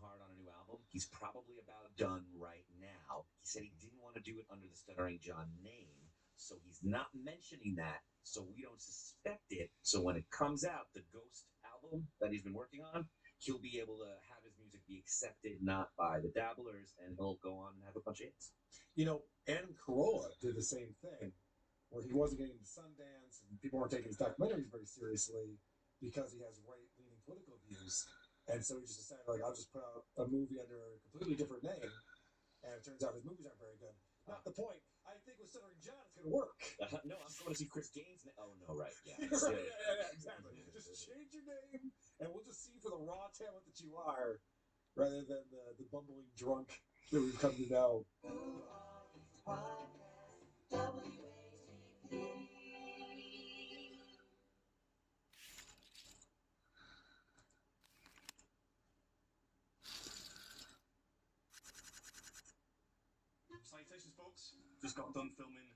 hard on a new album. He's probably about done right now. He said he didn't want to do it under the Stuttering John name, so he's not mentioning that, so we don't suspect it. So when it comes out, the Ghost album that he's been working on, he'll be able to have his music be accepted not by the dabblers, and he'll go on and have a bunch of hits. You know, Adam Carolla did the same thing, where he wasn't getting to Sundance, and people weren't taking his documentaries very seriously because he has right-leaning political views. And so he just decided, like, I'll just put out a movie under a completely different name, and it turns out his movies aren't very good. Not the point. I think with Stuttering John, it's going to work. No, I'm going to see Chris Gaines. Oh, no, right. Yeah. Right, yeah, exactly. Just change your name, and we'll just see you for the raw talent that you are, rather than the bumbling drunk that we've come to know. Salutations, folks. Just got done filming.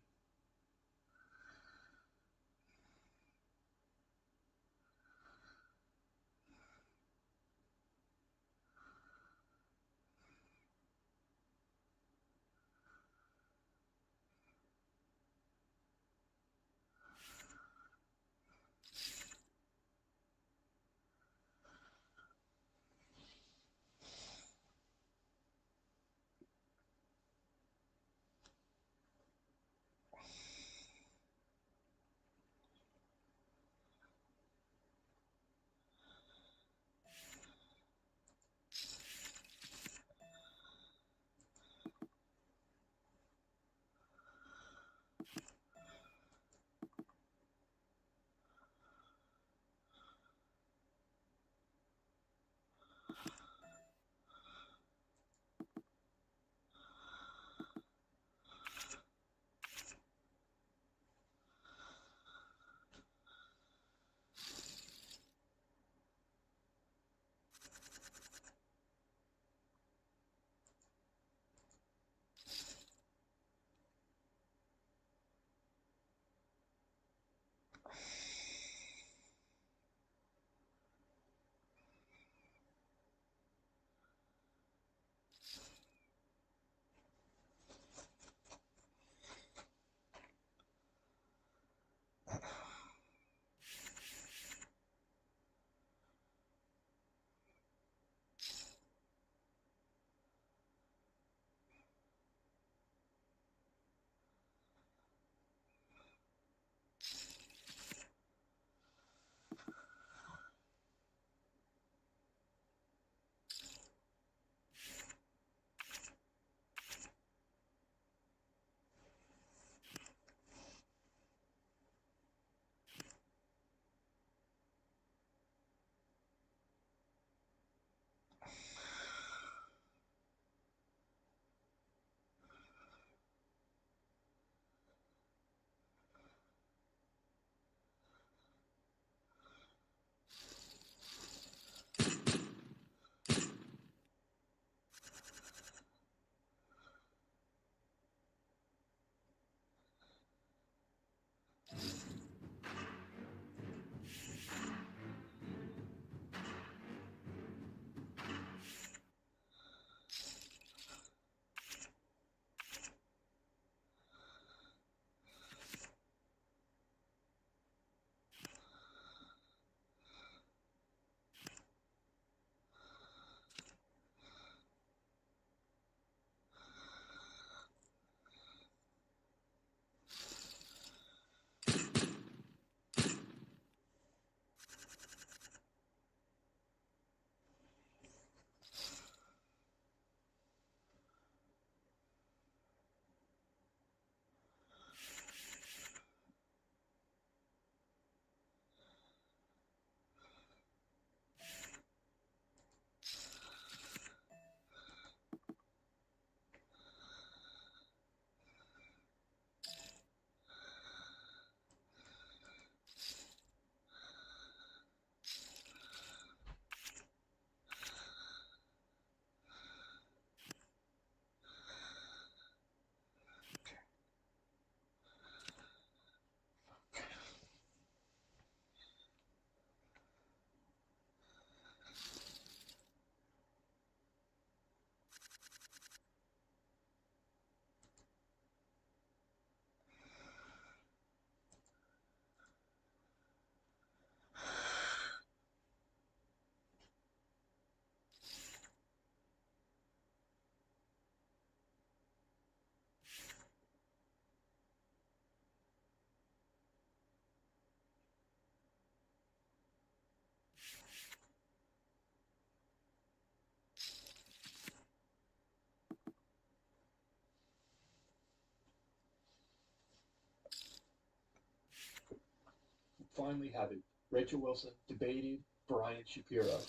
finally have it. Rachel Wilson debated Brian Shapiro,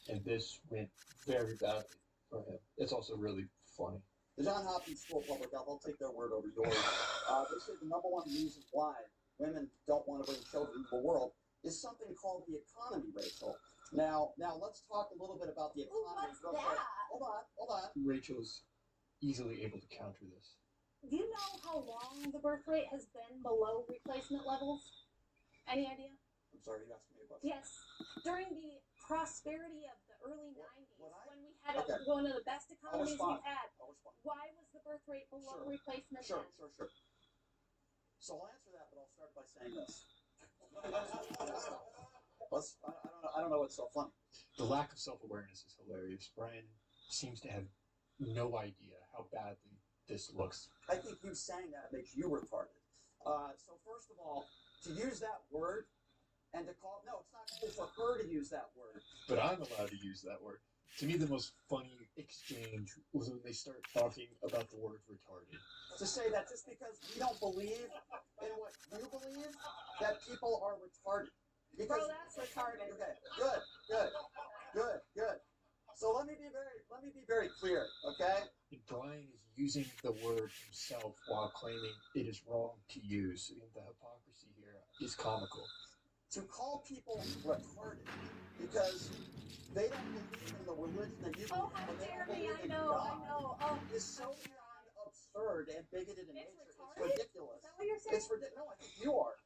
and this went very badly for him. It's also really funny. The Johns Hopkins School of Public Health, I'll take their word over yours. They say the number one reason why women don't want to bring children into the world is something called the economy, Rachel. Now let's talk a little bit about the economy. Ooh, what's that? Hold on. Rachel's easily able to counter this. Do you know how long the birth rate has been below replacement levels? Any idea? I'm sorry, you asked me a question. Yes. During the prosperity of the early 90s, when we had Okay. one of the best economies respond. we've had, I'll respond. why was the birth rate below Sure. replacement Sure. then? So I'll answer that, but I'll start by saying this. I don't know what's so funny. The lack of self-awareness is hilarious. Brian seems to have no idea how badly this looks. I think you saying that makes you retarded. So first of all, to use that word and to call no, it's not cool for her to use that word. But I'm allowed to use that word. To me, the most funny exchange was when they start talking about the word retarded. To say that just because we don't believe in what you believe, that people are retarded. Because, Bro, that's retarded. Okay, good. So let me be very clear, okay? And Brian is using the word himself while claiming it is wrong to use. And the hypocrisy here is comical. To call people retarded because they don't believe in the religion that you believe Oh, how in, they dare don't me! believe I in know. God, Oh, is so beyond absurd and bigoted in It's nature. It's retarded? ridiculous. Is that what you're saying? It's ridiculous. No, I think you are.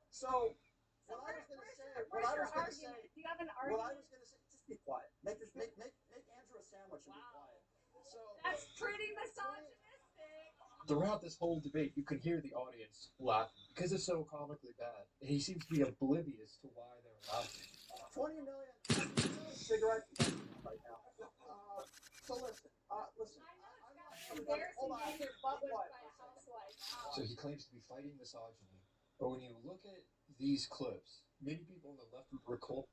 So what I was going to say, where's your argument? Do you have an what I argument? was going to say, just be quiet. Make Andrew a sandwich and be quiet. So That's pretty misogynistic. Throughout this whole debate, you can hear the audience laughing because it's so comically bad. And he seems to be oblivious to why they're laughing. 20 million cigarettes right now. So listen. I know it's embarrassing getting your butt whipped by a housewife. So he claims to be fighting misogyny. But when you look at these clips, many people on the left would recall.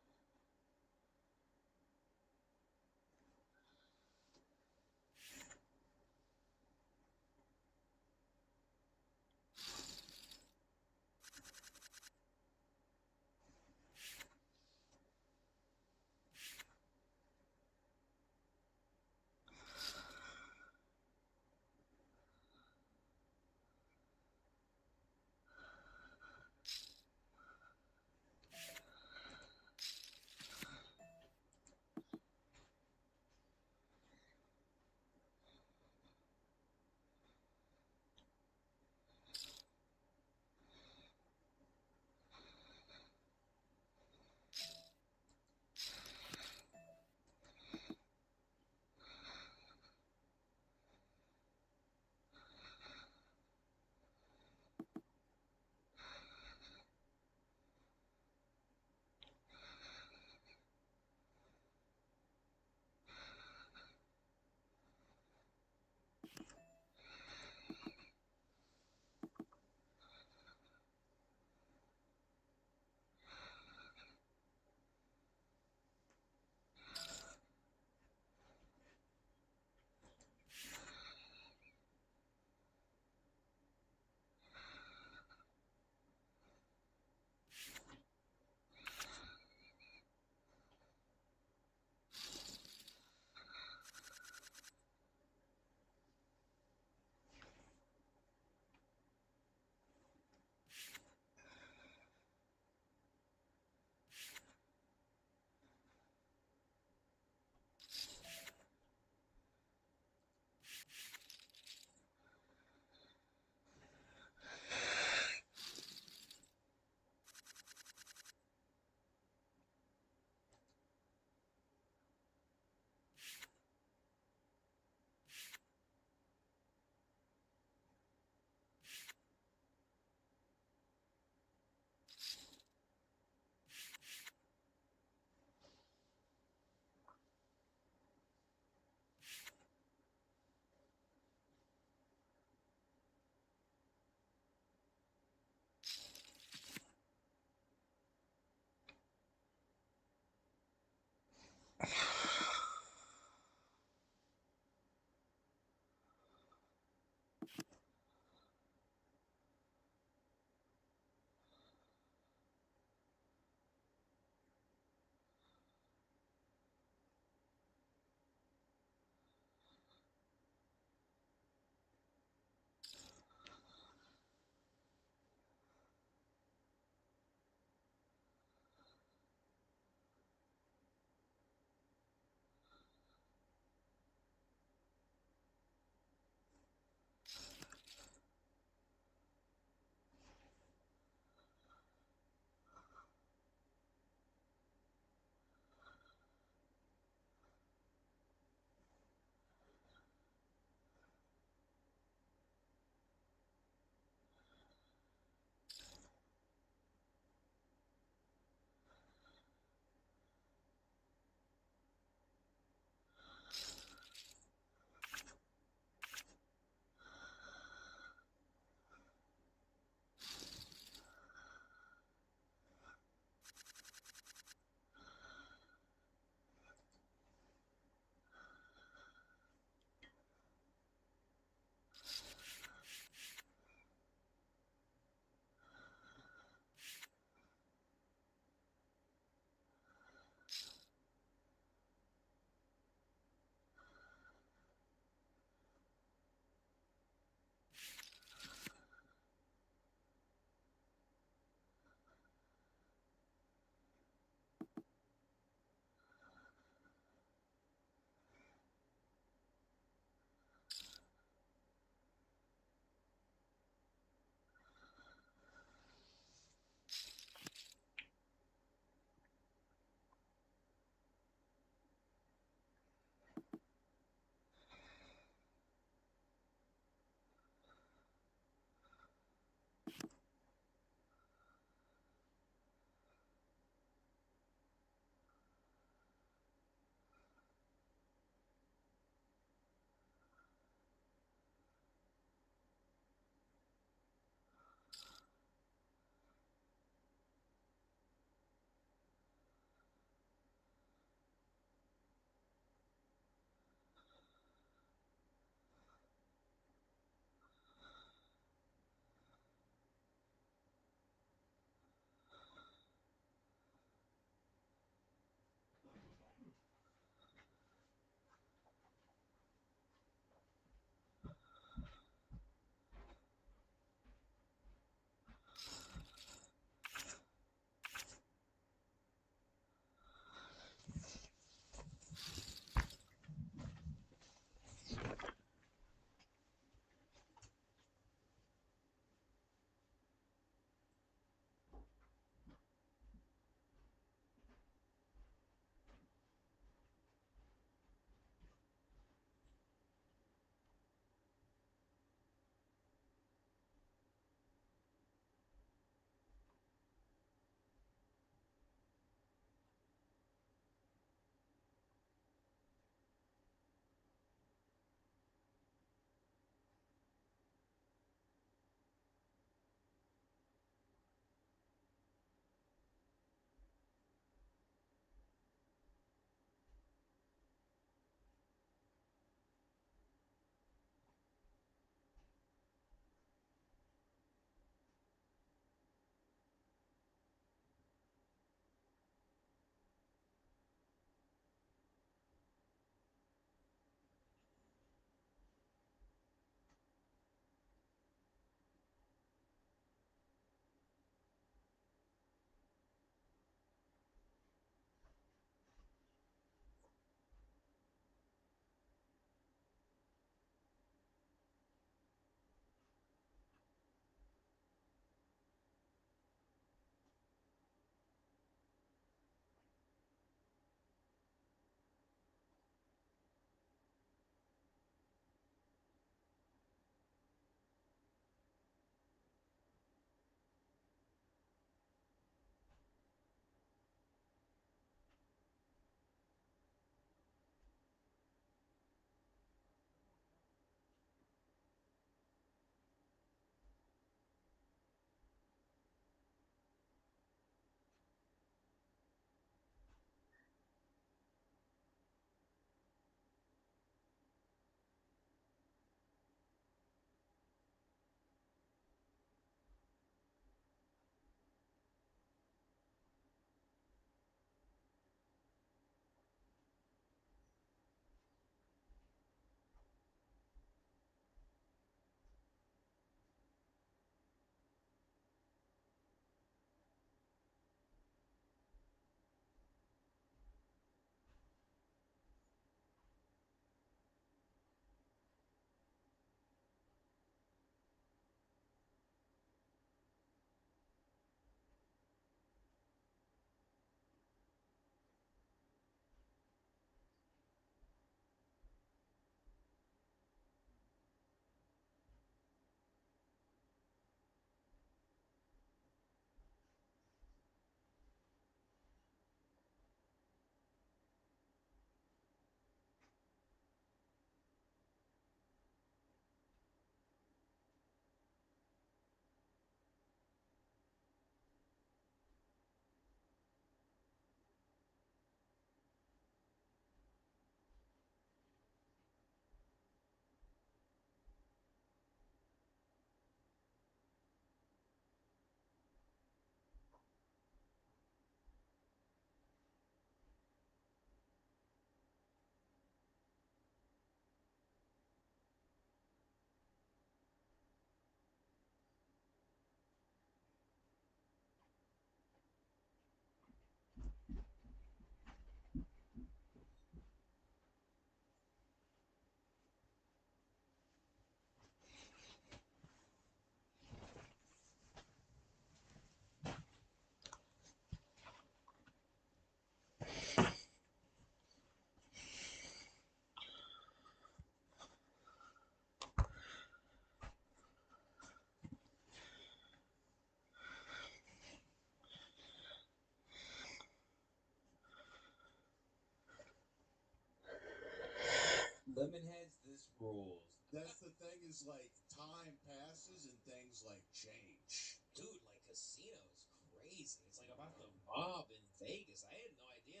Lemonheads, this rules. That's the thing is like time passes and things like change. Dude, like casino is crazy. It's like about the mob in Vegas. I had no idea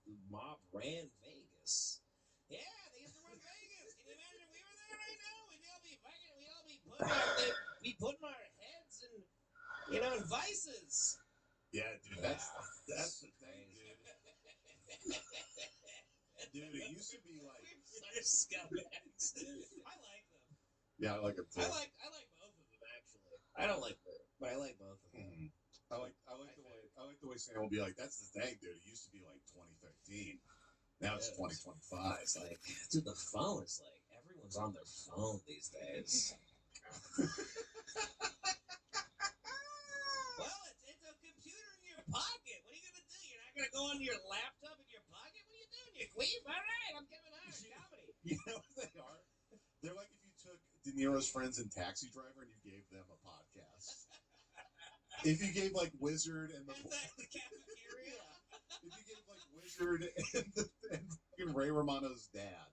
the mob ran Vegas. Yeah, they used to run Vegas. Can you imagine if we were there right now? We'd all be putting our heads in vices. Yeah, dude, that's the thing, dude. Dude, it used to be like We're such scumbags. I like them. yeah, I like them too. I like both of them actually. I don't like them, but I like both of them. I like the way Sam will be like, that's the thing, dude. It used to be like 2013. Now it's 2025. It's like, dude, the phone is like everyone's on their phone these days. Well, it's a computer in your pocket. What are you gonna do? You're not gonna go on your laptop in your pocket? What are you doing? You queef? All right, I'm Kevin Hart, comedy. You know what they are? They're like if you took De Niro's friends in Taxi Driver and you gave them a podcast. If you gave like Wizard and the cafeteria. If you gave like Wizard and Ray Romano's dad.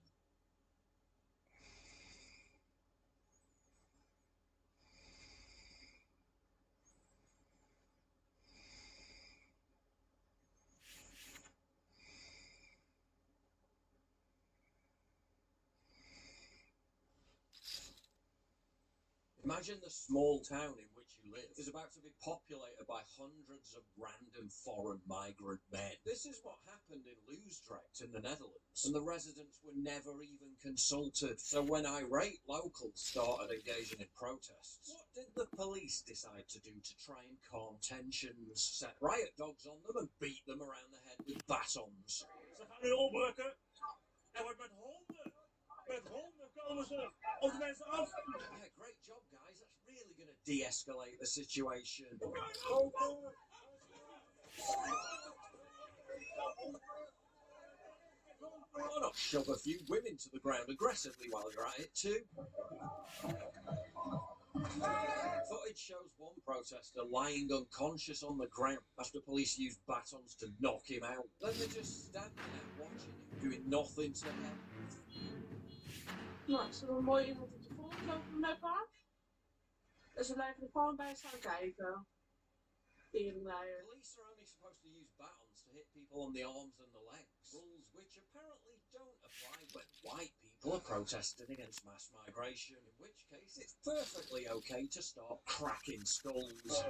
Imagine the small town in which you live is about to be populated by hundreds of random foreign migrant men. This is what happened in Loosdrecht in the Netherlands, and the residents were never even consulted. So when irate locals started engaging in protests, what did the police decide to do to try and calm tensions? Set riot dogs on them and beat them around the head with batons. Ze gaan nu oprukken. Er wordt met honden komen ze op de mensen af. Yeah, great job, guys. That's really going to de-escalate the situation. Why not shove a few women to the ground aggressively while you're at it too? Footage shows one protester lying unconscious on the ground after police used batons to knock him out. Then they're just standing there watching him, doing nothing to help. Nou, is er een mooi iemand op de grond lopen met paard? En ze blijven er gewoon bij staan kijken. Teringleier. Police are only supposed to use batons to hit people on the arms and the legs. Rules which apparently don't apply when white people are protesting against mass migration, in which case it's perfectly okay to start cracking skulls.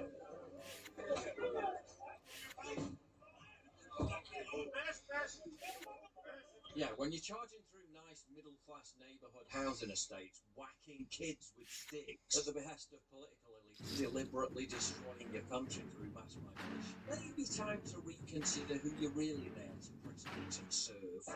Yeah, when you're charging through nice middle-class neighbourhood housing estates, whacking kids with sticks at the behest of political elites, deliberately destroying your country through mass migration, maybe time to reconsider who you're really there to protect and serve.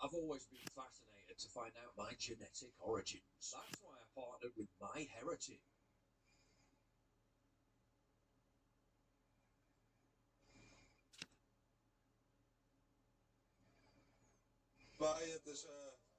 I've always been fascinated to find out my genetic origins. That's why I partnered with My Heritage. Het is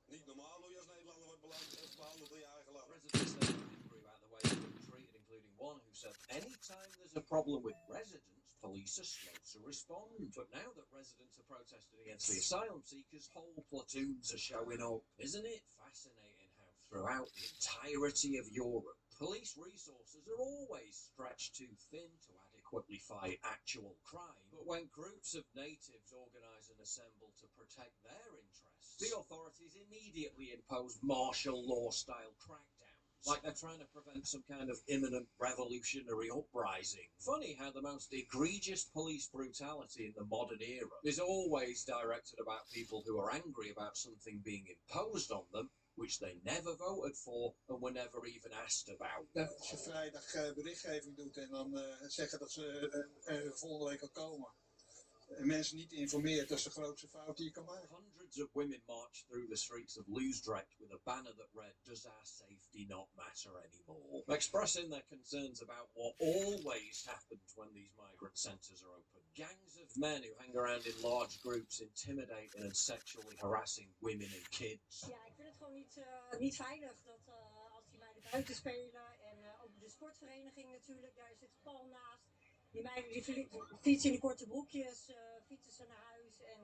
niet normaal hoe je als Nederlander wordt behandeld in je eigen land. Residents there were angry about the way they were treated, including one who said, anytime there's a problem with residents, police are slow to respond. But now that residents are protesting against the asylum seekers, whole platoons are showing up. Isn't it fascinating how throughout the entirety of Europe, police resources are always stretched too thin to adequately fight actual crime? But when groups of natives organise and assemble to protect their interests, the authorities immediately impose martial law-style crackdowns, like they're trying to prevent some kind of imminent revolutionary uprising. Funny how the most egregious police brutality in the modern era is always directed about people who are angry about something being imposed on them, which they never voted for and were never even asked about. Als je vrijdag berichtgeving doet en dan zeggen dat ze volgende week al komen. mensen niet informeert, dat is de grootste fout die je kan maken. Hundreds of women marched through the streets of Loosdrecht with a banner that read, "Does our safety not matter anymore?" Expressing their concerns about what always happens when these migrant centres are open. Gangs of men who hang around in large groups, intimidating and sexually harassing women and kids. Ja, ik vind het gewoon niet veilig dat als die meiden buiten spelen en ook de sportvereniging natuurlijk, daar zit pal naast. Die meiden die fietsen in die korte broekjes, fietsen ze naar huis en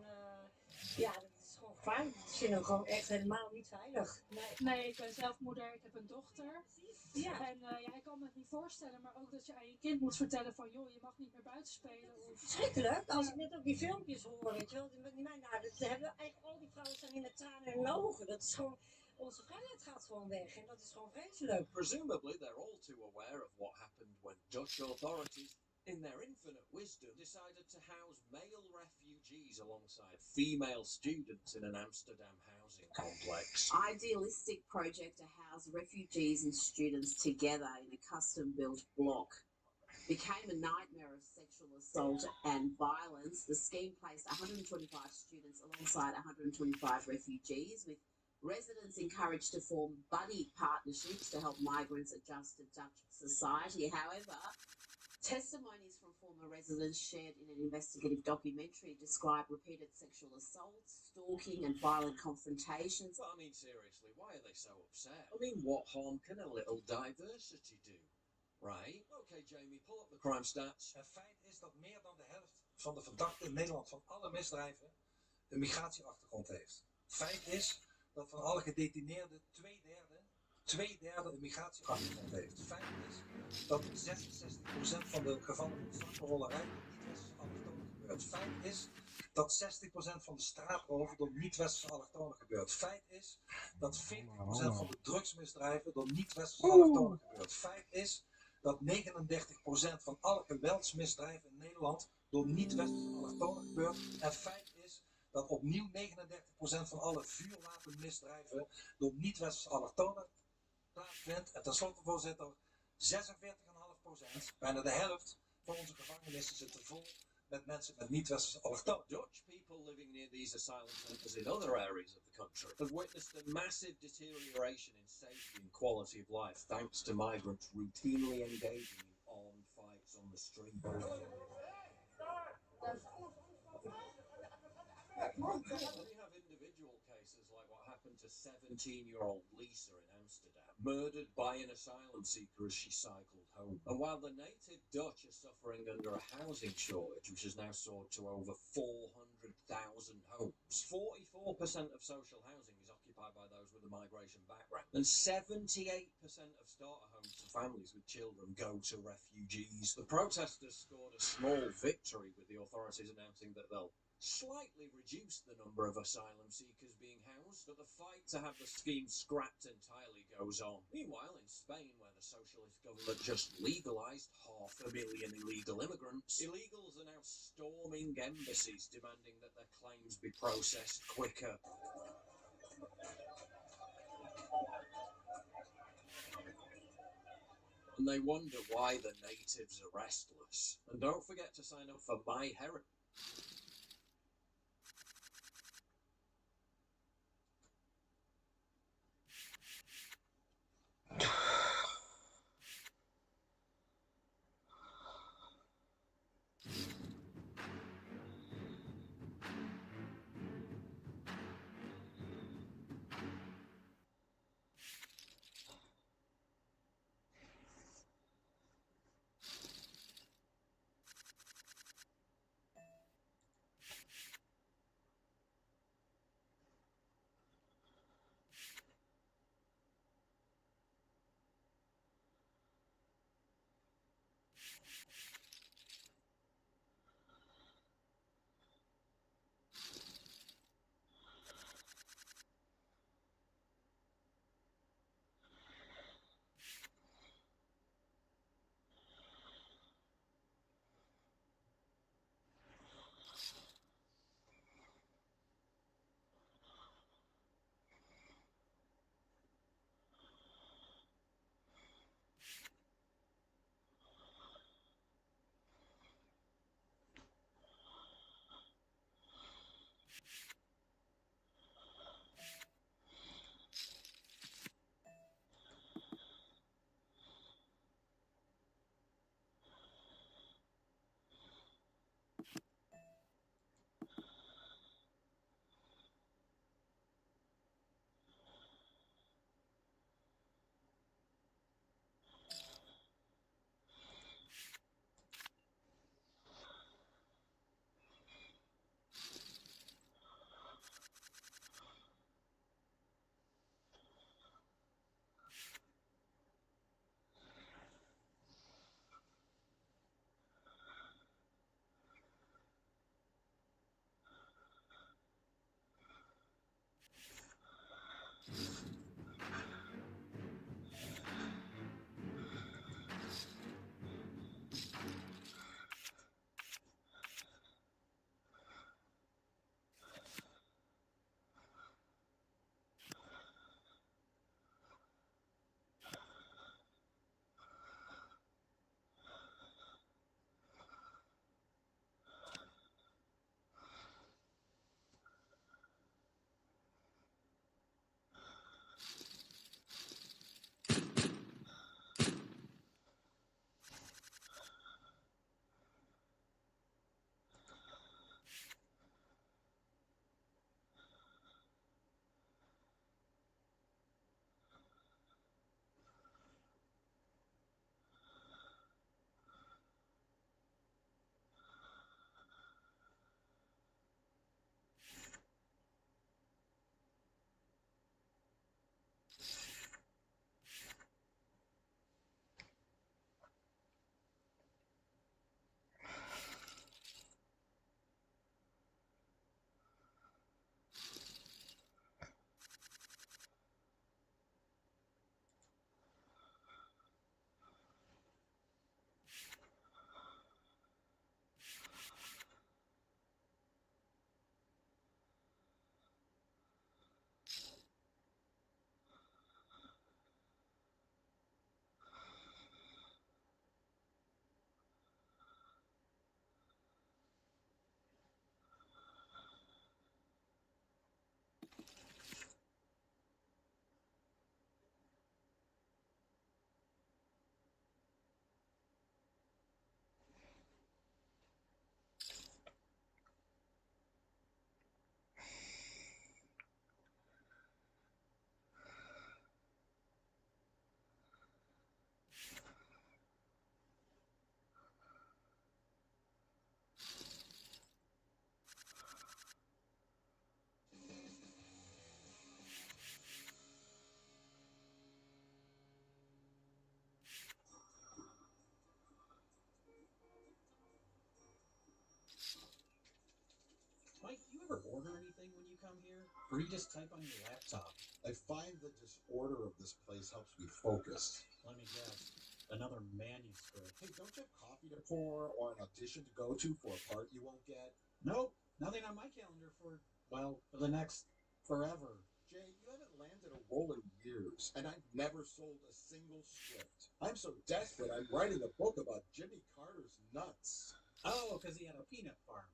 ja, dat is gewoon gevaarlijk. Ik vind het gewoon echt helemaal niet veilig. Nee, ik ben zelf moeder, ik heb een dochter. Ja. En ja, ik kan me het niet voorstellen, maar ook dat je aan je kind moet vertellen van, joh, je mag niet meer buiten spelen. Of... Verschrikkelijk, als ik net ook die filmpjes hoor, weet je wel, die meiden, nou, dat hebben eigenlijk al die vrouwen staan in met tranen in hun ogen. Dat is gewoon, onze vrijheid gaat gewoon weg en dat is gewoon vreselijk. Presumably they're all too aware of what happened when Dutch authorities, in their infinite wisdom, decided to house male refugees alongside female students in an Amsterdam housing complex. Idealistic project to house refugees and students together in a custom-built block became a nightmare of sexual assault and violence. The scheme placed 125 students alongside 125 refugees, with residents encouraged to form buddy partnerships to help migrants adjust to Dutch society. However, testimonies from former residents shared in an investigative documentary describe repeated sexual assaults, stalking and violent confrontations. Well, I mean, seriously, why are they so upset? I mean, what harm can a little diversity do? Right? Okay, Jamie, pull up the crime stats. Het feit is dat meer dan de helft van de verdachten in Nederland van alle misdrijven een migratieachtergrond heeft. Feit is dat van alle gedetineerden twee derde een migratieachtergrond heeft. Feit is dat 66% van de gevallen van slachtofferrollerij door niet-westerse allochtonen gebeurt. Feit is dat 60% van de straatroven door niet-westerse allochtonen gebeurt. Feit is dat 40% van de drugsmisdrijven door niet-westerse allochtonen gebeurt. Feit is dat 39% van alle geweldsmisdrijven in Nederland door niet-westerse allochtonen gebeurt. En feit is dat opnieuw 39% van alle vuurwapenmisdrijven door niet-westerse allochtonen plaatsvindt. En tenslotte, voorzitter, 46,5%, bijna de helft van onze gevangenissen zitten vol met mensen met niet-westerse allochtonen. Dutch people living near these asylum centres in other areas of the country have witnessed a massive deterioration in safety and quality of life thanks to migrants routinely engaging in armed fights on the street. We have individual cases like what happened to 17-year-old Lisa in Amsterdam, murdered by an asylum seeker as she cycled home. And while the native Dutch are suffering under a housing shortage, which has now soared to over 400,000 homes, 44% of social housing is occupied by those with a migration background, and 78% of starter homes for families with children go to refugees. The protesters scored a small victory, with the authorities announcing that they'll slightly reduce the number of asylum seekers being housed, but the fight to have the scheme scrapped entirely goes on. Meanwhile, in Spain, where the socialist government just legalised 500,000 illegal immigrants, illegals are now storming embassies demanding that their claims be processed quicker. And they wonder why the natives are restless. And don't forget to sign up for My Heritage. Mike, do you ever order anything when you come here? Or you just type on your laptop? I find the disorder of this place helps me focus. Let me guess. Another manuscript. Hey, don't you have coffee to pour or an audition to go to for a part you won't get? Nope. Nothing on my calendar for the next forever. Jay, you haven't landed a role in years, and I've never sold a single script. I'm so desperate I'm writing a book about Jimmy Carter's nuts. Oh, because he had a peanut farm.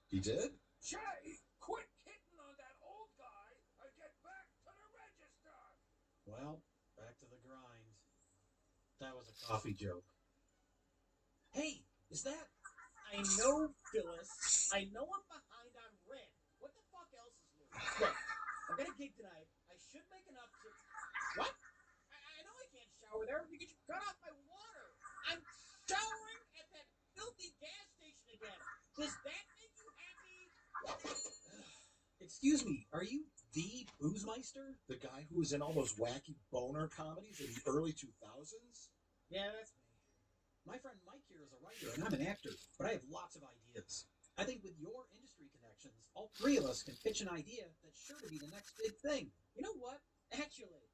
He did? Jay, quit hitting on that old guy and get back to the register. Well, back to the grind. That was a coffee joke. Hey, is that... I know, Phyllis. I know I'm behind on rent. What the fuck else is new? Look, I've got a gig tonight. I should make enough to... What? I know I can't shower there because you cut off my water. I'm showering at that filthy gas station again. Does that make you happy? Excuse me, are you the Boozemeister? The guy who was in all those wacky boner comedies in the early 2000s? Yeah, that's me. My friend Mike here is a writer, and I'm an actor, but I have lots of ideas. I think with your industry connections, all three of us can pitch an idea that's sure to be the next big thing. You know what? Actually,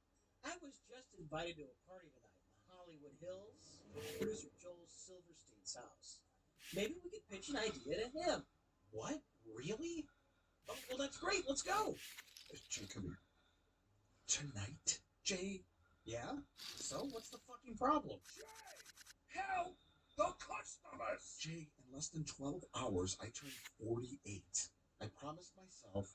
I was just invited to a party tonight in the Hollywood Hills, producer Joel Silverstein's house. Maybe we could pitch an idea to him. What? Really? Oh, well, that's great. Let's go. Jay, come here. Tonight, Jay? Yeah? So, what's the fucking problem? Help the customers! Jay, in less than 12 hours, I turned 48. I promised myself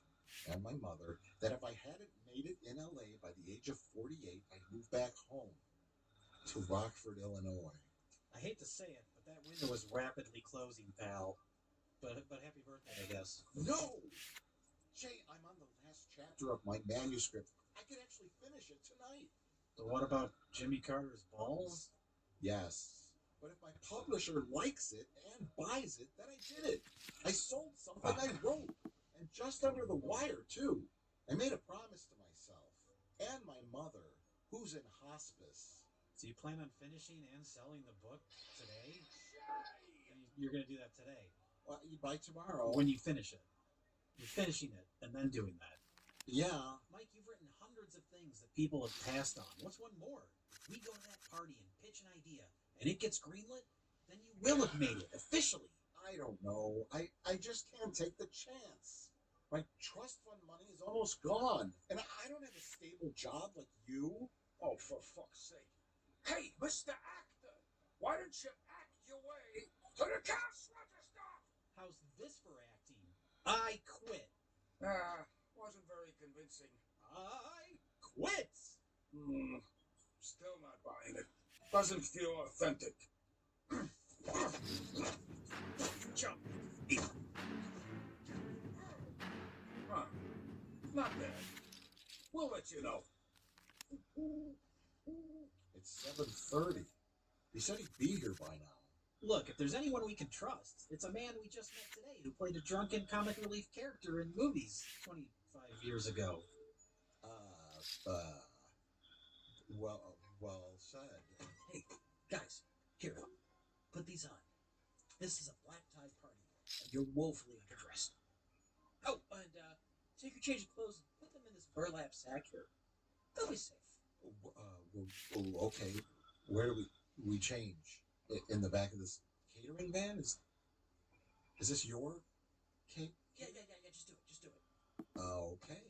and my mother that if I hadn't made it in LA by the age of 48, I'd move back home to Rockford, Illinois. I hate to say it, but that window is rapidly closing, pal. But happy birthday, I guess. No! Jay, I'm on the last chapter of my manuscript. I could actually finish it tonight. So what about Jimmy Carter's balls? Yes. But if my publisher likes it and buys it, then I did it. I sold something I wrote. And just under the wire, too. I made a promise to myself. And my mother, who's in hospice. So you plan on finishing and selling the book today? You're going to do that today? Well, by tomorrow. When you finish it. You're finishing it and then doing that. Yeah. Mike, you've written hundreds of things that people have passed on. What's one more? If we go to that party and pitch an idea, and it gets greenlit, then you will have made it, officially. I don't know. I just can't take the chance. My trust fund money is almost gone. And I don't have a stable job like you. Oh, for fuck's sake. Hey, Mr. Actor, why don't you act your way to the cash register? How's this for acting? I quit. Wasn't very convincing. I quit! Still not buying it. Doesn't feel authentic. Jump. Huh. Not bad. We'll let you know. It's 7:30. He said he'd be here by now. Look, if there's anyone we can trust, it's a man we just met today who played a drunken comic relief character in movies 25 years ago. Well said. Hey, guys, here, put these on. This is a black tie party, and you're woefully underdressed. Oh, and take your change of clothes and put them in this burlap sack here. They'll be safe. Okay. Where do we change? In the back of this catering van? Is this your cake? Yeah. Just do it. Okay.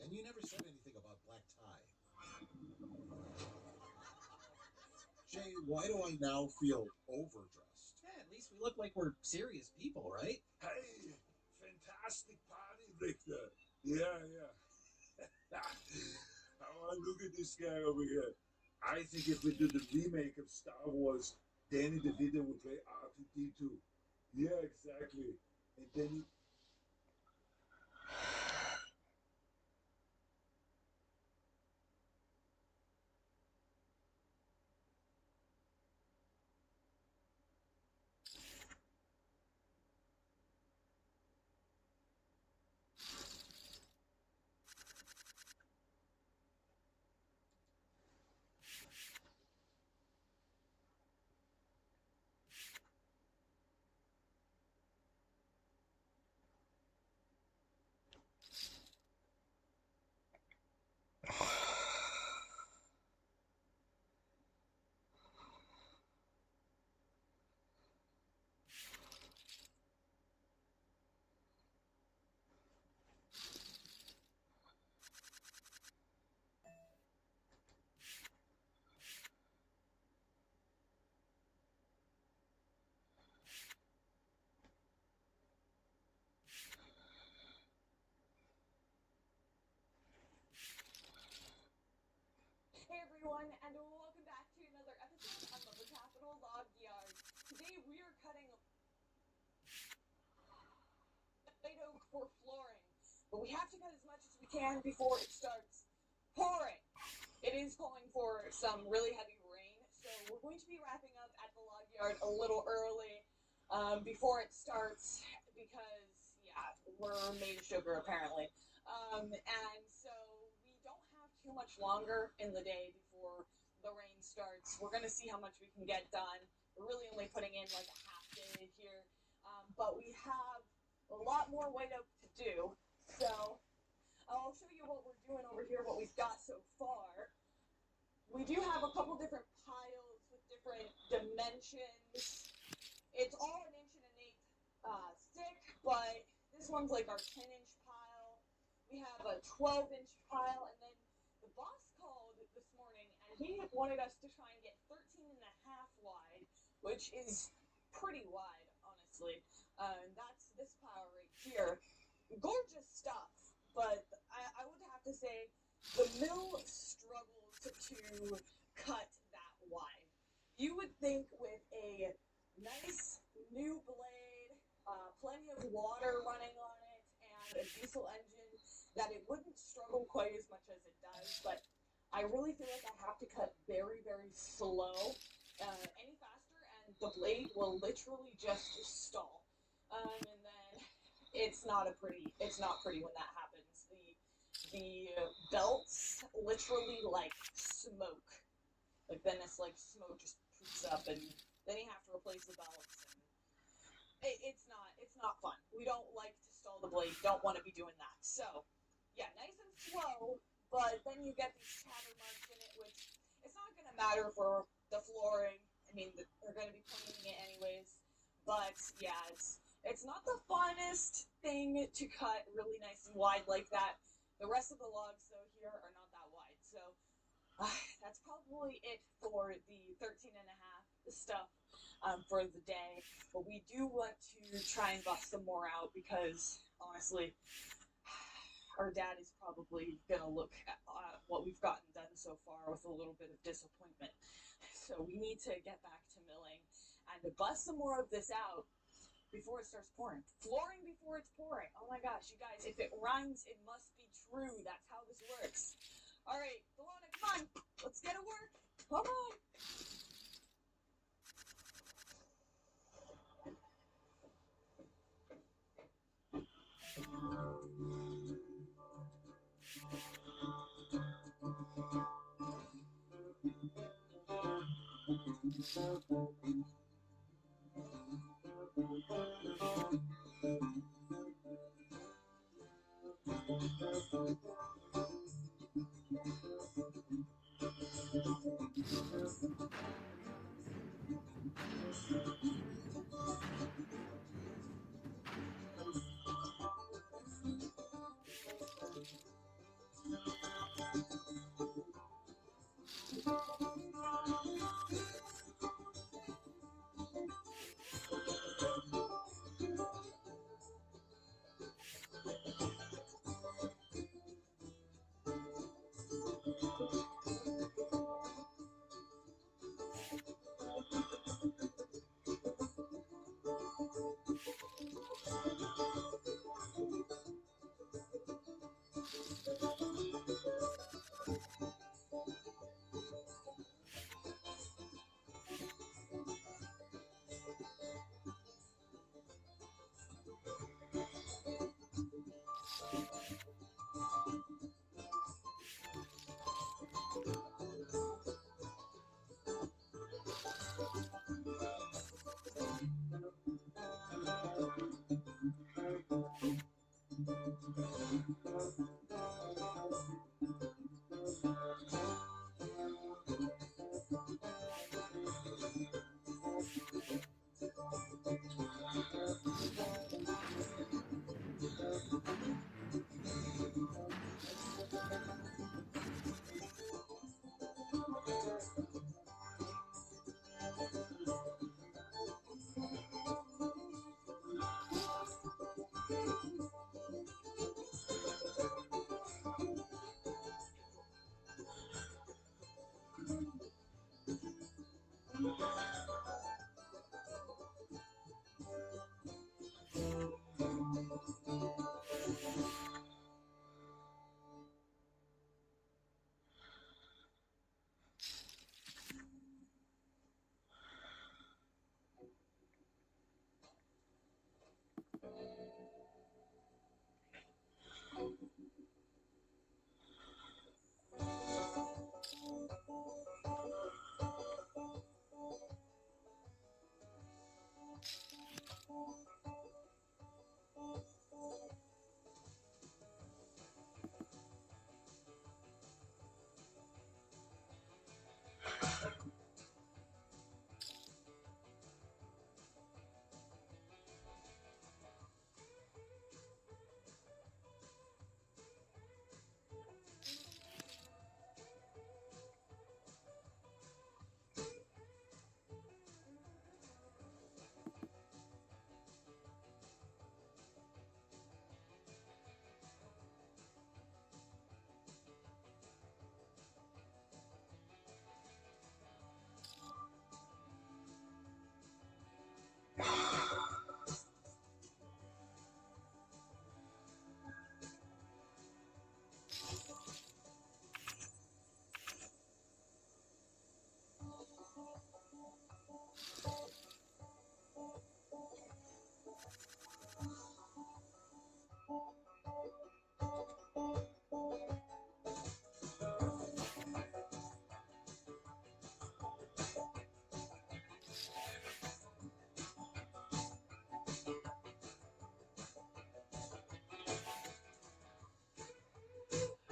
And you never said anything about black tie. Jay, why do I now feel overdressed? Yeah, at least we look like we're serious people, right? Hey, fantastic party, Victor. Yeah. Look at this guy over here. I think if we do the remake of Star Wars, Danny DeVito would play R2-D2. Yeah, exactly. And then he... everyone, and welcome back to another episode of the Capital Log Yard. Today we are cutting white oak for flooring, but we have to cut as much as we can before it starts pouring. It is calling for some really heavy rain, so we're going to be wrapping up at the log yard a little early before it starts because, yeah, we're made of sugar apparently. And so we don't have too much longer in the day before the rain starts. We're going to see how much we can get done. We're really only putting in like a half day here, but we have a lot more white oak to do. So I'll show you what we're doing over here, what we've got so far. We do have a couple different piles with different dimensions. It's all 1.125 thick, but this one's like our 10-inch pile. We have a 12-inch pile, and then the boss called this morning, and he wanted us to try and get 13.5 wide, which is pretty wide, honestly. And that's this pile right here. Gorgeous stuff, but I would have to say the mill struggles to cut that wide. You would think with a nice new blade, plenty of water running on it, and a diesel engine, that it wouldn't struggle quite as much as it does, but I really feel like I have to cut very, very slow. Any faster, and the blade will literally just stall. And then it's not pretty when that happens. The belts literally like smoke. Like then it's like smoke just poofs up, and then you have to replace the belts. And it's not fun. We don't like to stall the blade. Don't want to be doing that. So yeah, nice and slow, but then you get these chatter marks in it, which it's not going to matter for the flooring. I mean, they're going to be cleaning it anyways. But yeah, it's not the funnest thing to cut really nice and wide like that. The rest of the logs, though, here are not that wide. So that's probably it for the 13.5 stuff for the day. But we do want to try and bust some more out because, honestly, our dad is probably going to look at what we've gotten done so far with a little bit of disappointment. So we need to get back to milling and to bust some more of this out before it starts pouring. Flooring before it's pouring. Oh my gosh, you guys, if it rhymes, it must be true. That's how this works. All right, Delona, come on. Let's get to work. Come on.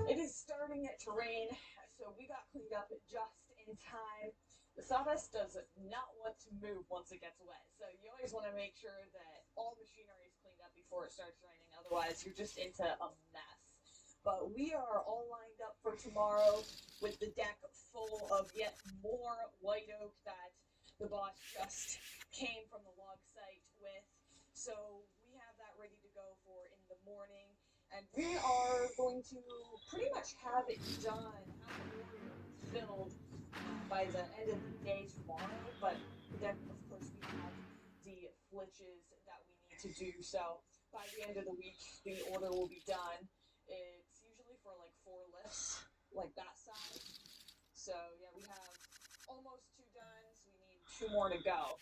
It is starting to rain, so we got cleaned up just in time. The sawdust does not want to move once it gets wet, so you always want to make sure that all machinery is cleaned up before it starts raining, otherwise you're just into a mess. But we are all lined up for tomorrow with the deck full of yet more white oak that the boss just came from the log site with. So we have that ready to go for in the morning. And we are going to pretty much have it done, have the order filled by the end of the day tomorrow. But then, of course, we have the flitches that we need to do. So by the end of the week, the order will be done. It's usually for like 4 lifts, like that size. So yeah, we have almost 2 done, so we need 2 more to go.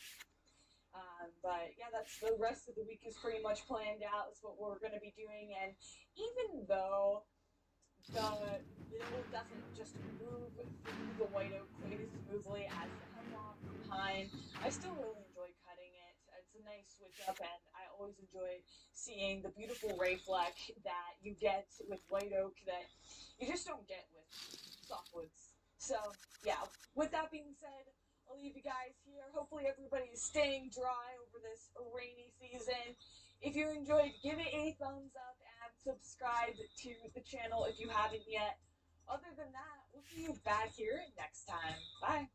But yeah, that's the rest of the week is pretty much planned out. That's what we're going to be doing. And even though the mill doesn't just move through the white oak quite as smoothly as the hemlock or pine, I still really enjoy cutting it. It's a nice switch up, and I always enjoy seeing the beautiful ray fleck that you get with white oak that you just don't get with softwoods. So yeah, with that being said, I'll leave you guys here. Hopefully everybody is staying dry over this rainy season. If you enjoyed, give it a thumbs up and subscribe to the channel if you haven't yet. Other than that, we'll see you back here next time. Bye.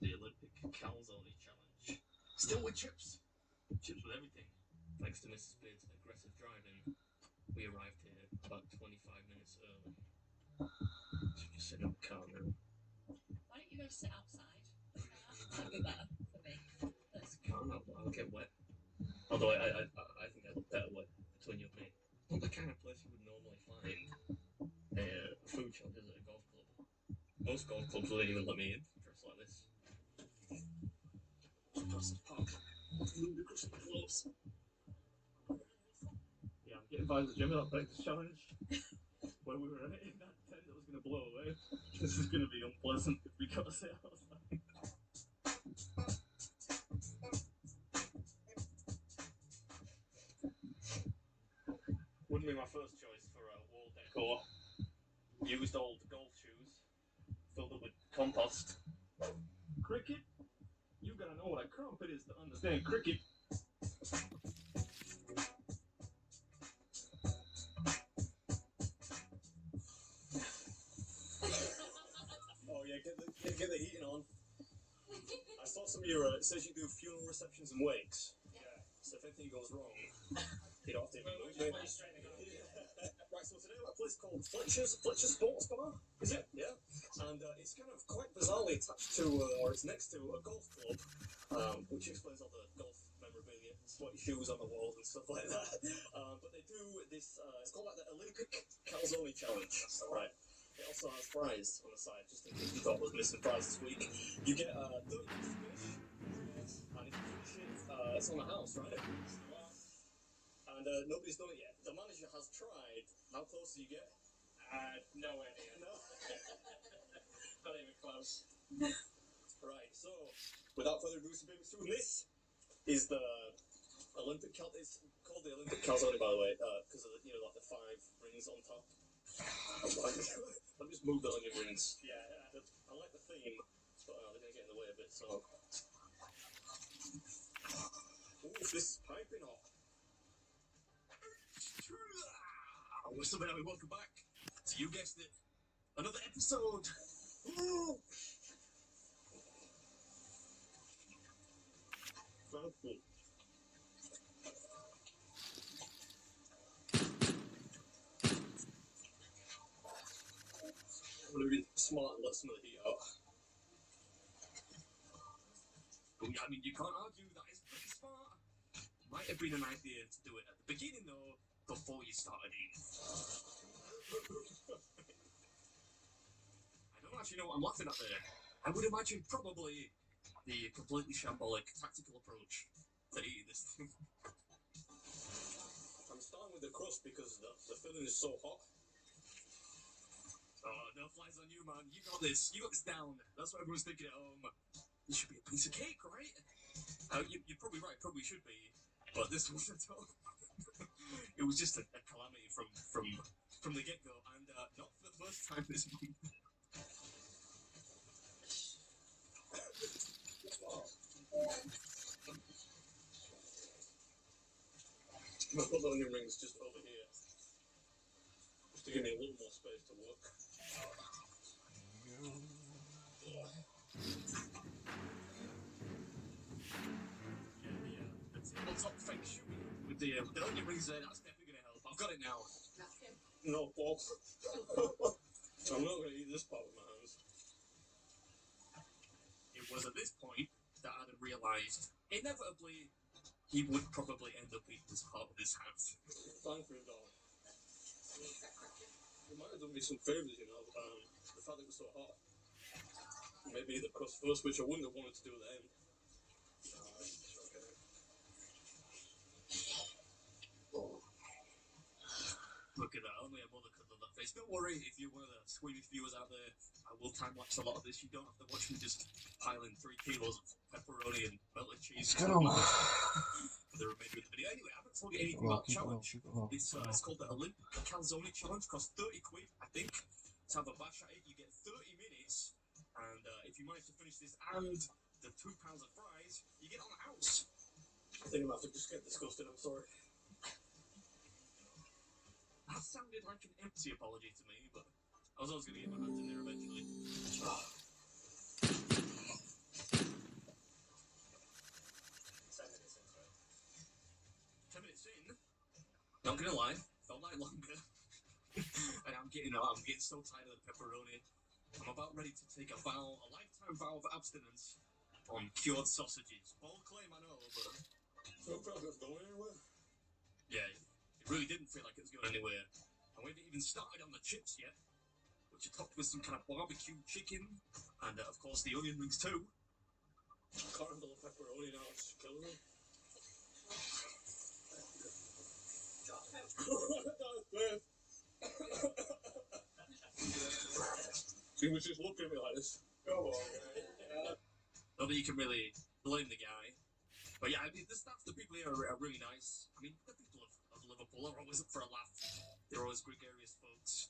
The Olympic calzone challenge. Still with chips. Chips with everything. Thanks to Mrs. Beard's aggressive driving, we arrived here about 25 minutes early. So just sit in the car now. Why don't you go sit outside? That'd be better for me. Can't help it, I'll get wet. Although I think I look better wet between you and me. Not the kind of place you would normally find food challenges at a golf club. Most golf clubs wouldn't even let me in dressed like this. Massive park. Ludicrously close. Yeah, I'm getting by the gym at that breakfast challenge. Where we were in that tent that was going to blow away. This is going to be unpleasant if we got to sit outside. Wouldn't be my first choice for wall decor. Used old golf shoes, filled up with compost. Cricket? You gotta know what a crumpet is to understand cricket. Oh yeah, get the heating on. I saw some of your, it says you do funeral receptions and wakes. Yeah. So if anything goes wrong, you don't have to even move me. Right, so today we're at a place called Fletcher's Sports Bar, is it? Yeah. And it's kind of quite bizarrely attached to, or it's next to a golf club, which explains all the golf memorabilia, sweaty shoes on the walls and stuff like that. But they do this, it's called like the Olympic Calzone Challenge. Right. It also has fries on the side, just in case you thought I was missing fries this week. You get 30 minutes to finish, and if you finish it, it's on the house, right? And nobody's done it yet. The manager has tried. How close do you get? No idea. No? Not even close. Right, so, without further ado, this is the Olympic it's called the Olympic calzone, by the way, because of the, like the 5 rings on top. Let me just move the onion rings. Yeah, I like the theme, but they're going to get in the way a bit, so. Ooh, this is piping hot. What's up, everybody? Welcome back to, you guessed it, another episode. Ooh. Thankful. I'm going to be smart and let some of the heat out. But yeah, I mean, you can't argue that it's pretty smart. Might have been an idea to do it at the beginning, though, before you started eating. I don't actually know what I'm laughing at there. I would imagine probably the completely shambolic tactical approach to eating this thing. I'm starting with the crust because the filling is so hot. Oh, no flies on you, man. You got this. You got this down. That's what everyone's thinking at home. It should be a piece of cake, right? You're probably right. Probably should be. But this wasn't at all. It was just a calamity from the get-go, and not for the first time this month. I'm gonna put the onion rings just over here, just to give me a little more space to work. The tabletop feng shui with the onion rings there, that's definitely gonna help. I've got it now. No, Bob. I'm not gonna eat this part with my hands. It was at this point that Adam realised, inevitably, he would probably end up eating this part with his hands. Thankfully, though. It might have done me some favours, the fact that it was so hot. Maybe the crust first, which I wouldn't have wanted to do at the end. Okay. Look at that, only a mother could love that face. Don't worry if you're one of the squeamish viewers out there, I will time-lapse a lot of this. You don't have to watch me just pile in 3 kilos of pepperoni and melted cheese for the remainder of the video. Anyway, I haven't told you anything about the challenge. It's called the Olympic Calzone Challenge. Costs 30 quid, I think. To have a bash at it, you get 30 minutes, and if you manage to finish this and the 2 pounds of fries, you get on the house. I think I'm going to have to just get disgusted, I'm sorry. That sounded like an empty apology to me, but I was always going to get my hands in there eventually. gonna lie, felt like longer. And I'm getting so tired of the pepperoni. I'm about ready to take a lifetime vow of abstinence on cured sausages. Bold claim, I know, but Don't feel like it's going anywhere. yeah, it really didn't feel like it was going anywhere. And we haven't even started on the chips yet, which are topped with some kind of barbecue chicken, and of course the onion rings too. Can't handle the pepperoni now, it's killing me. He was just looking at me like this. Go on, mate. Not that you can really blame the guy. But yeah, I mean, the staff, the people here are really nice. I mean, the people of Liverpool are always up for a laugh. They're always gregarious folks.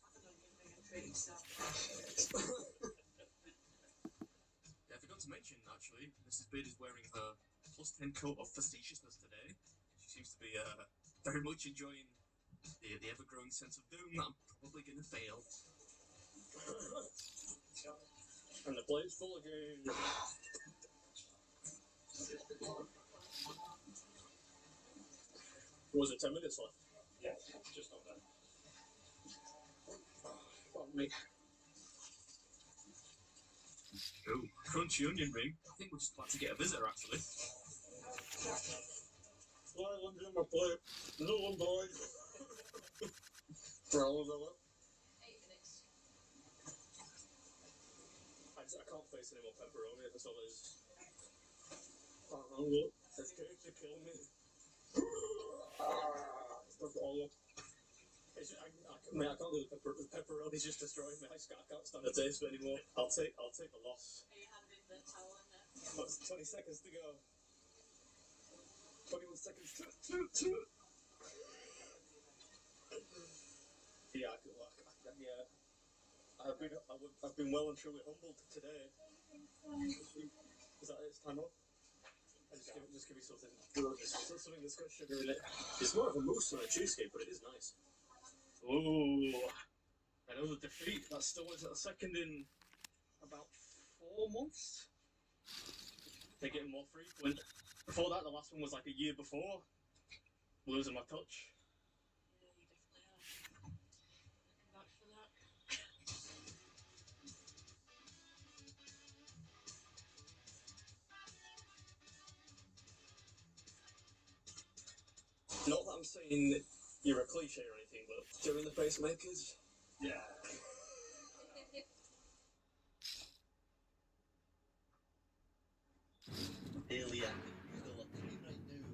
Yeah, I forgot to mention, actually, Mrs. Beard is wearing her +10 coat of facetiousness today. She seems to be very much enjoying the ever-growing sense of doom that I'm probably going to fail. And the plate's full again. Was it 10 minutes left? Yeah, just on that. Pardon me. Oh, crunchy onion ring. I think we're just about to get a visitor, actually. Lyland's in my plate. No one died. For all of that. 8 minutes. I can't face any more pepperoni, that's all it is. Can't handle it. It's going to kill me. That's all up. I can't do the pepperoni's just destroying me. I can't stand the taste of it anymore. I'll take the loss. Are you handing the towel in there? What's 20 seconds to go? 21 seconds to... Yeah, I've been well and truly humbled today. Is that it's time up? Just give me something good. Something that's got sugar in it. It's more of a mousse than a cheesecake, but it is nice. Ooh, another defeat. That's still at the second in about 4 months. They're getting more frequent. Before that, the last one was like a year before. Losing my touch. Yeah, you definitely are. I can vouch for that. Not that I'm saying you're a cliche or anything, but doing the pacemakers. Yeah. Haley, I can feel a pain right now.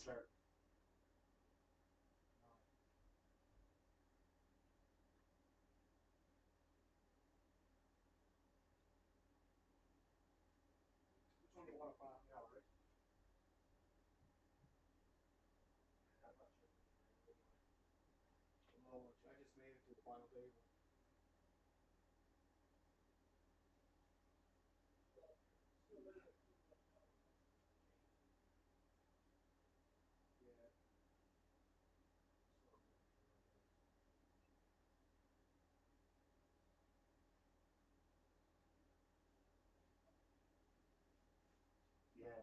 Sure. Which one do you want to find out, Rick? I'm not sure. I just made it to the final table. Yeah. Yeah.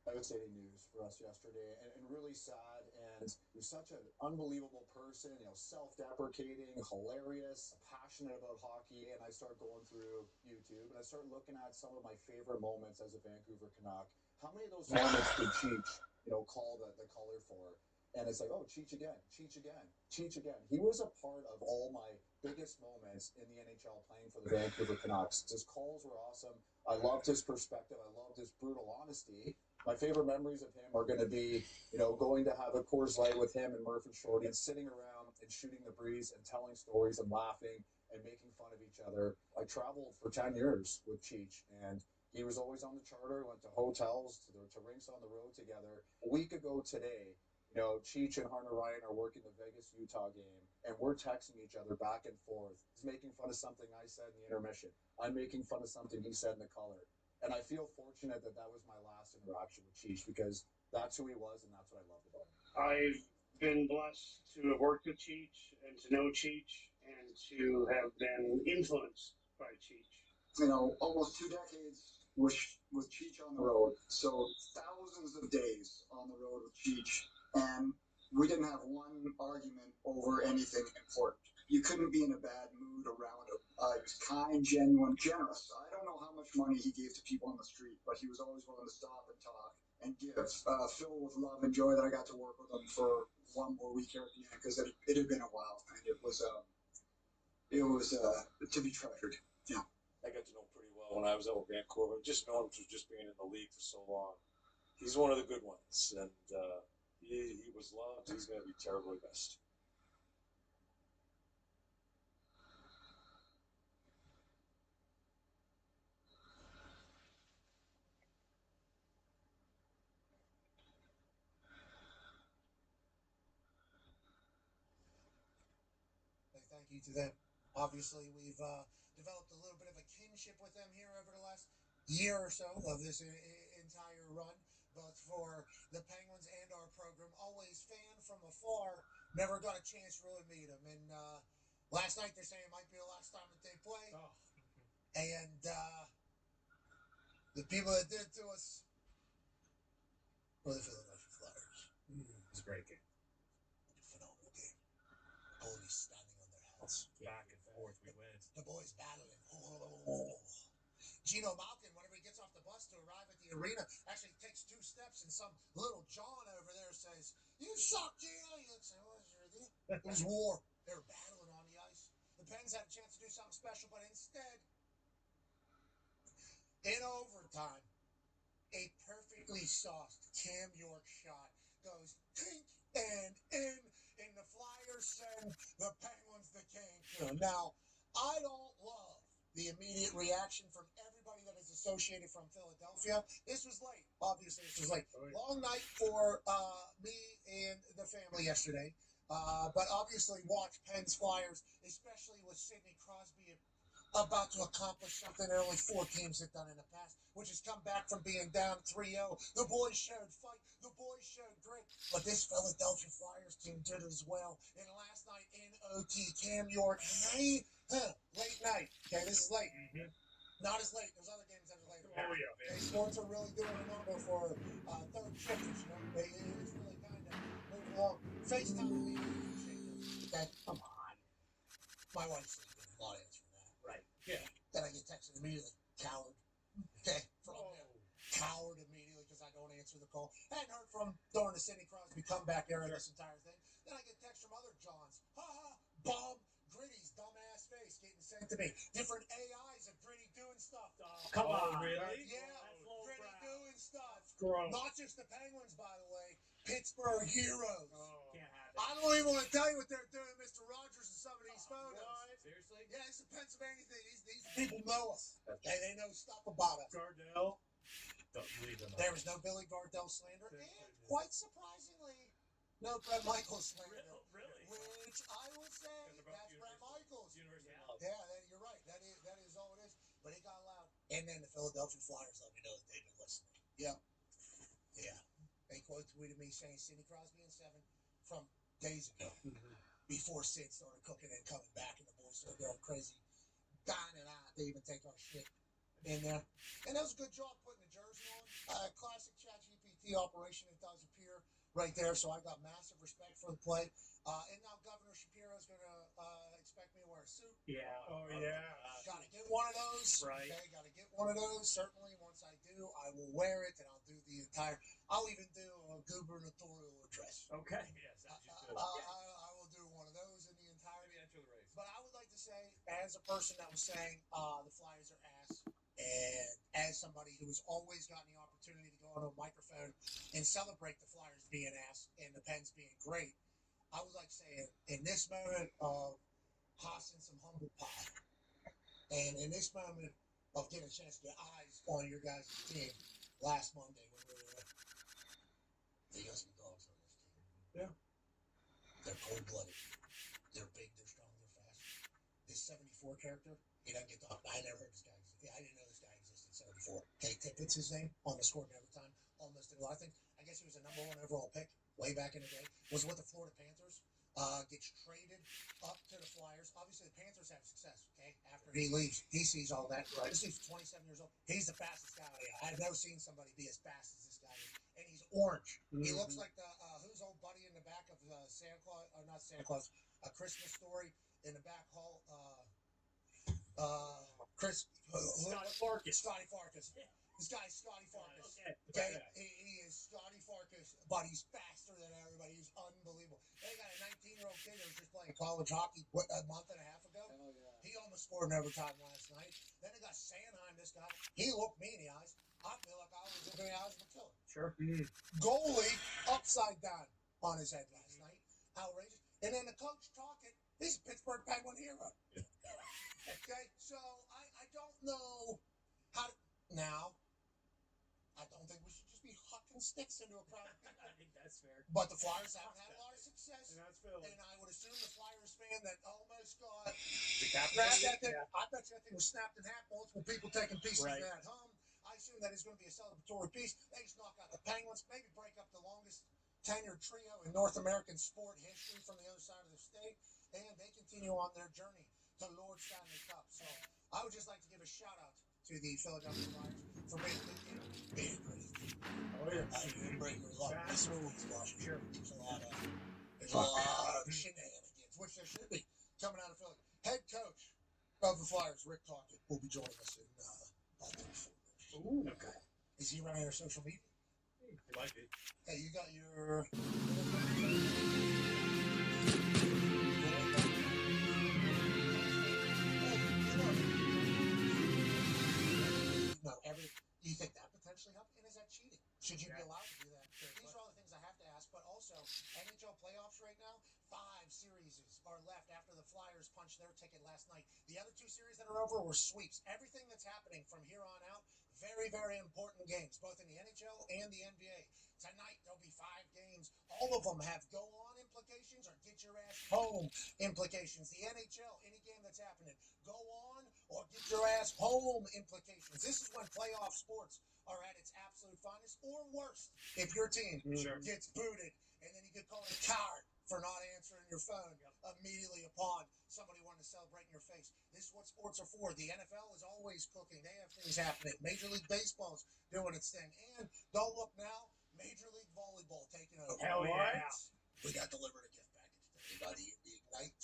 devastating news for us yesterday, and really sad. And he's such an unbelievable person, self-deprecating, hilarious, passionate about hockey. And I start going through YouTube and I start looking at some of my favorite moments as a Vancouver Canuck. How many of those moments did Cheech, call the color for? And it's like, oh, Cheech again, Cheech again, Cheech again. He was a part of all my biggest moments in the NHL playing for the Vancouver Canucks. His calls were awesome. I loved his perspective. I loved his brutal honesty. My favorite memories of him are going to be, going to have a Coors Light with him and Murph and Shorty and sitting around and shooting the breeze and telling stories and laughing and making fun of each other. I traveled for 10 years with Cheech, and he was always on the charter, went to hotels, to rinks on the road together. A week ago today, Cheech and Hunter Ryan are working the Vegas, Utah game, and we're texting each other back and forth. He's making fun of something I said in the intermission. I'm making fun of something he said in the color. And I feel fortunate that was my last interaction with Cheech, because that's who he was and that's what I loved about him. I've been blessed to have worked with Cheech and to know Cheech and to have been influenced by Cheech. Almost 2 decades with Cheech on the road. So thousands of days on the road with Cheech. And we didn't have one argument over anything important. You couldn't be in a bad mood around him. He was kind, genuine, generous. I don't know how much money he gave to people on the street, but he was always willing to stop and talk and give. Filled with love and joy that I got to work with him for one more week here at the end, because it had been a while, and it was to be treasured. Yeah. I got to know him pretty well when I was out with Vancouver. Just knowing him through just being in the league for so long. He's one of the good ones, and he was loved. He's going to be terribly missed. Thank you to them. Obviously, we've developed a little bit of a kinship with them here over the last year or so of this entire run, both for the Penguins and our program. Always fan from afar, never got a chance to really meet them. And last night they're saying it might be the last time that they play. Oh. And the people that did it to us were the Philadelphia Flyers. It was a great game. Phenomenal game. Goalies standing on their heads. Back and forth, we went. The boys battling. Oh. Gino Malkin, whenever he gets off the bus to arrive at the arena, actually takes 2 steps, and some little John over there says, "You suck, Gino." He looks like, "What's your deal?" It was war. They were battling on the ice. The Pens had a chance to do something special, but instead, in overtime, a perfectly sauced Cam York shot goes tink and in the Flyers send the Penguins the game. Now, I don't love the immediate reaction from everybody that is associated from Philadelphia. This was late. Obviously, this was late. Long night for me and the family yesterday. But obviously, watch Pens Flyers, especially with Sidney Crosby about to accomplish something that only 4 teams have done in the past, which is come back from being down 3-0. The boys showed fight. The boys showed grit. But this Philadelphia Flyers team did as well. And last night in OT, Cam York, late night. Okay, this is late. Mm-hmm. Not as late. There's other games that are later. Oh, yeah. Okay, sports are really doing a number for third shifters. It's really kind of moving along. FaceTime me. Okay, come on. My wife's sleeping. A lot of answer. Right. Yeah. Then I get texted immediately. Coward. Okay. From him. Coward immediately because I don't answer the call. Hadn't heard from during the Sidney Crosby comeback era, this entire thing. Then I get texts from other Johns. Bomb. Gritty's dumbass face getting sent to me. Different AIs of Gritty doing stuff. Come on. Really? Yeah. Gritty doing stuff. Gross. Not just the Penguins, by the way. Pittsburgh Heroes. Oh. Can't have it. I don't even want to tell you what they're doing, Mr. Rogers, and some of these photos. What? Seriously? Yeah, it's a Pennsylvania thing. These people know us. Okay, they know stuff about us. Gardell. Don't leave them. There was no Billy Gardell slander, and quite surprisingly, no Brett Michaels slander. Really? Which I would say that's Brett Michaels. Yeah, you're right. That is all it is. But it got loud. And then the Philadelphia Flyers let me know that they've been listening. Yep. Yeah. They quote tweeted me saying Sidney Crosby in 7 from days ago. Before Sid started cooking and coming back, and the boys started going crazy, dining out. They even take our shit in there. And that was a good job putting the jersey on. Classic ChatGPT safety operation, it does appear right there. So I got massive respect for the play. And now Governor Shapiro is going to expect me to wear a suit. Yeah. Oh, yeah. Got to get one of those. Right. Okay, got to get one of those. Certainly, once I do, I will wear it, and I'll do the entire. I'll even do a gubernatorial address. Okay. Yes, as you should. I will do one of those in the entirety. Maybe enter the race. But I would like to say, as a person that was saying the Flyers are ass, and as somebody who has always gotten the opportunity to go on a microphone and celebrate the Flyers being ass and the Pens being great, I would like to say, in this moment of tossing some humble pie, and in this moment of getting a chance to get eyes on your guys' team last Monday when we were they got some dogs on this team. Yeah. They're cold-blooded. They're big, they're strong, they're fast. This 74 character, he doesn't get talked. I never heard this guy. I didn't know this guy existed. 74. Okay, Tippett's his name on the score every time. Almost did a lot of things. I guess he was a number 1 overall pick way back in the day. Was with the Florida Panthers. Gets traded up to the Flyers. Obviously, the Panthers have success. Okay, after he leaves, he sees all that. Right. This dude's 27 years old. He's the fastest guy. I've never seen somebody be as fast as this guy is, and he's orange. Mm-hmm. He looks like the who's old buddy in the back of Santa Claus, or not Santa Claus, A Christmas Story in the back hall. Scotty Farkas. Scotty Farkas. Yeah. This guy's Scotty Farkas. Okay. He is Scotty Farkas, but he's faster than everybody. He's unbelievable. They got a 19-year-old kid who was just playing college hockey a month and a half ago. Hell yeah. He almost scored in overtime last night. Then they got Sanheim, this guy. He looked me in the eyes. I feel like I was looking in the eyes of a killer. Sure. Goalie upside down on his head last night. Outrageous. And then the coach talking. He's a Pittsburgh Penguin hero. Okay, so I don't know how to... Now, I don't think we should just be hucking sticks into a crowd of people. I think that's fair. But the Flyers haven't had a lot of success. And that's Philly. And I would assume the Flyers fan that almost got grabbed that thing. Yeah. I bet you that thing was snapped in half. Multiple people taking pieces of that home. I assume that is going to be a celebratory piece. They just knock out the Penguins, maybe break up the longest tenured trio in North American sport history from the other side of the state, and they continue on their journey to Lord Stanley Cup. So I would just like to give a shout out to the Philadelphia Flyers for being great. Oh yeah. Breaking a lot of rules, Washington. There's a lot of shenanigans, which there should be, coming out of Philly. Head coach of the Flyers, Rick Tocchet, will be joining us in about 3 4 minutes. Ooh. Okay. Is he running our social media? He might be. Hey, you got your... No, do you think that potentially helped? And is that cheating? Should you be allowed to do that? These are all the things I have to ask. But also, NHL playoffs right now, 5 series are left after the Flyers punched their ticket last night. The other 2 series that are over were sweeps. Everything that's happening from here on out, very, very important games, both in the NHL and the NBA. Tonight, there'll be 5 games. All of them have go-on implications or get-your-ass-home implications. The NHL, any game that's happening, go on or get-your-ass-home implications. This is when playoff sports are at its absolute finest, or worst, if your team gets booted, and then you get called a coward for not answering your phone immediately upon somebody wanting to celebrate in your face. This is what sports are for. The NFL is always cooking. They have things happening. Major League Baseball's doing its thing. And don't look now, Major League Volleyball taking over. Hell yeah. We got delivered a gift package today by the Ignite.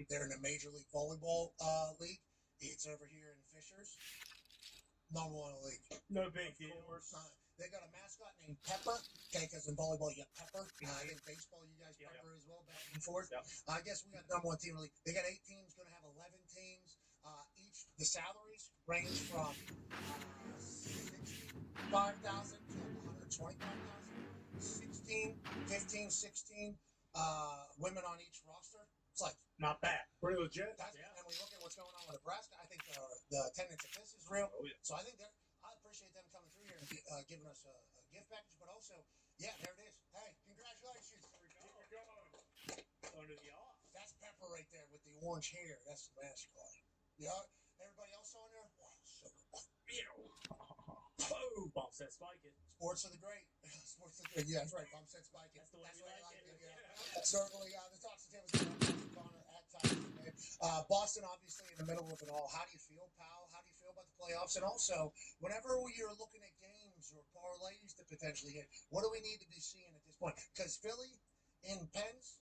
They're in the Major League Volleyball league. It's over here in Fishers. Number 1 in the league. No big deal. They got a mascot named Pepper. Okay, because in volleyball you got Pepper. I think baseball you guys Pepper as well, back and forth. I guess we got number 1 team in the league. They got 8 teams, going to have 11 teams. Each the salaries range from $65,000 to $125,000. 16, 15, 16 women on each roster. It's like not bad. Pretty legit. And we look at what's going on with Nebraska. I think the attendance of this is real. Oh, yeah. So I think I appreciate them coming through here and giving us a gift package. But also, yeah, there it is. Hey, congratulations. There we go. Under the off. That's Pepper right there with the orange hair. That's the mascot. Yeah. Everybody else on there? Wow, so good. Oh, bump set spike it. Sports are the great. Sports are the great. Yeah, that's right. Bump set spike it. That's the way we like it. Yeah. Certainly, the Talks and Tables Connor at Boston, obviously, in the middle of it all. How do you feel, pal? How do you feel about the playoffs? And also, whenever you're looking at games or parlays to potentially hit, what do we need to be seeing at this point? Because Philly in Pens,